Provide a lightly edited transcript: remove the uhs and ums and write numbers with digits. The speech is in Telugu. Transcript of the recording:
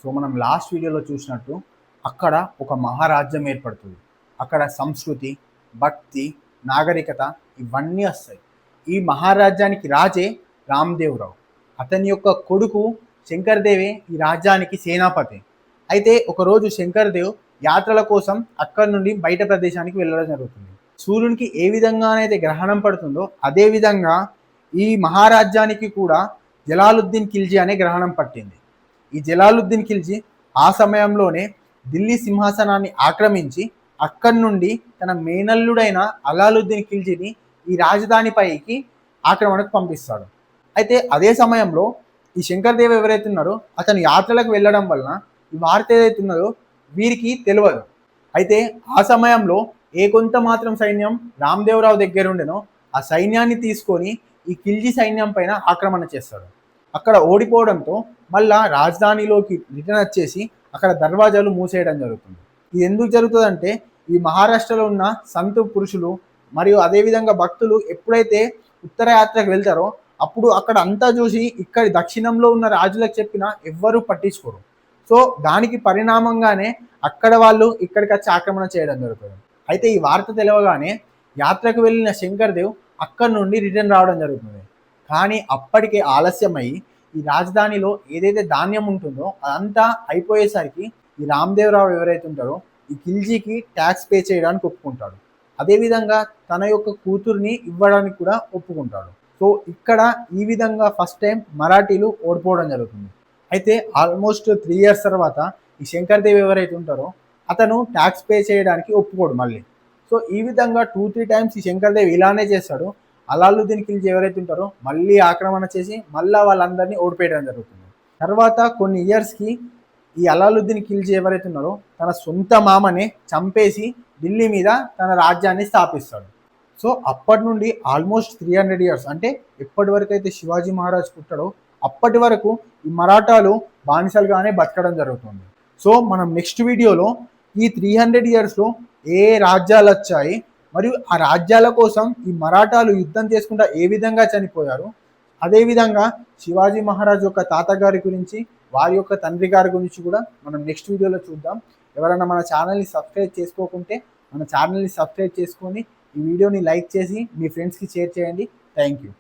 సో మనం లాస్ట్ వీడియోలో చూసినట్టు అక్కడ ఒక మహారాజ్యం ఏర్పడుతుంది. అక్కడ సంస్కృతి, భక్తి, నాగరికత ఇవన్నీ వస్తాయి. ఈ మహారాజ్యానికి రాజే రామ్దేవ్ రావు. అతని యొక్క కొడుకు శంకర్దేవే ఈ రాజ్యానికి సేనాపతి. అయితే ఒకరోజు శంకర్దేవ్ యాత్రల కోసం అక్కడి నుండి బయట ప్రదేశానికి వెళ్ళడం జరుగుతుంది. సూర్యునికి ఏ విధంగానైతే గ్రహణం పడుతుందో అదే విధంగా ఈ మహారాజ్యానికి కూడా జలాలుద్దీన్ ఖిల్జీ అనే గ్రహణం పట్టింది. ఈ జలాలుద్దీన్ ఖిల్జీ ఆ సమయంలోనే ఢిల్లీ సింహాసనాన్ని ఆక్రమించి అక్కడి నుండి తన మేనల్లుడైన అలాలుద్దీన్ ఖిల్జీని ఈ రాజధానిపైకి ఆక్రమణకు పంపిస్తాడు. అయితే అదే సమయంలో ఈ శంకర్దేవ్ ఎవరైతే ఉన్నారో అతను యాత్రలకు వెళ్ళడం వలన ఈ వార్త ఏదైతే ఉన్నదో వీరికి తెలియదు. అయితే ఆ సమయంలో ఏ కొంత మాత్రం సైన్యం రామ్దేవరావు దగ్గర ఉండెనో ఆ సైన్యాన్ని తీసుకొని ఈ ఖిల్జీ సైన్యం పైన ఆక్రమణ చేస్తాడు. అక్కడ ఓడిపోవడంతో మళ్ళా రాజధానిలోకి రిటర్న్ వచ్చేసి అక్కడ దర్వాజాలు మూసేయడం జరుగుతుంది. ఇది ఎందుకు జరుగుతుందంటే ఈ మహారాష్ట్రలో ఉన్న సంతు పురుషులు మరియు అదేవిధంగా భక్తులు ఎప్పుడైతే ఉత్తర యాత్రకు వెళ్తారో అప్పుడు అక్కడ అంతా చూసి ఇక్కడ దక్షిణంలో ఉన్న రాజులకు చెప్పినా ఎవ్వరూ పట్టించుకోరు. సో దానికి పరిణామంగానే అక్కడ వాళ్ళు ఇక్కడికి వచ్చి ఆక్రమణ చేయడం జరుగుతుంది. అయితే ఈ వార్త తెలియగానే యాత్రకు వెళ్ళిన శంకర్దేవ్ అక్కడి నుండి రిటర్న్ రావడం జరుగుతుంది. కానీ అప్పటికే ఆలస్యమై ఈ రాజధానిలో ఏదైతే ధాన్యం ఉంటుందో అదంతా అయిపోయేసరికి ఈ రామ్దేవరావు ఎవరైతే ఉంటారో ఈ ఖిల్జీకి ట్యాక్స్ పే చేయడానికి ఒప్పుకుంటాడు. అదేవిధంగా తన యొక్క కూతుర్ని ఇవ్వడానికి కూడా ఒప్పుకుంటాడు. సో ఇక్కడ ఈ విధంగా ఫస్ట్ టైం మరాఠీలు ఓడిపోవడం జరుగుతుంది. అయితే ఆల్మోస్ట్ 3 years తర్వాత ఈ శంకర్దేవ్ ఎవరైతే ఉంటారో అతను ట్యాక్స్ పే చేయడానికి ఒప్పుకోడు మళ్ళీ. సో ఈ విధంగా 2-3 times ఈ శంకర్దేవ్ ఇలానే చేస్తాడు. అలాలుద్దీన్ ఖిల్జీ ఎవరైతే ఉంటారో మళ్ళీ ఆక్రమణ చేసి మళ్ళీ వాళ్ళందరినీ ఓడిపోయడం జరుగుతుంది. తర్వాత కొన్ని ఇయర్స్కి ఈ అలాలుద్దీన్ ఖిల్జీ ఎవరైతే ఉన్నారో తన సొంత మామనే చంపేసి ఢిల్లీ మీద తన రాజ్యాన్ని స్థాపిస్తాడు. సో అప్పటి నుండి ఆల్మోస్ట్ 300 years అంటే ఎప్పటి వరకు అయితే శివాజీ మహారాజ్ పుట్టాడో అప్పటి వరకు ఈ మరాఠాలు బానిసలుగానే బతకడం జరుగుతుంది. సో మనం నెక్స్ట్ వీడియోలో ఈ 300 yearsలో ఏ రాజ్యాలు వచ్చాయి మరియు ఆ రాజ్యాల కోసం ఈ మరాఠాలు యుద్ధం చేసుకుంటా ఏ విధంగా చనిపోయారు, అదేవిధంగా శివాజీ మహారాజ్ యొక్క తాతగారి గురించి వారి యొక్క తండ్రి గారి గురించి కూడా మనం నెక్స్ట్ వీడియోలో చూద్దాం. ఎవరైనా మన ఛానల్ని సబ్స్క్రైబ్ చేసుకోకుంటే మన ఛానల్ని సబ్స్క్రైబ్ చేసుకొని ఈ వీడియోని లైక్ చేసి మీ ఫ్రెండ్స్కి షేర్ చేయండి. Thank you.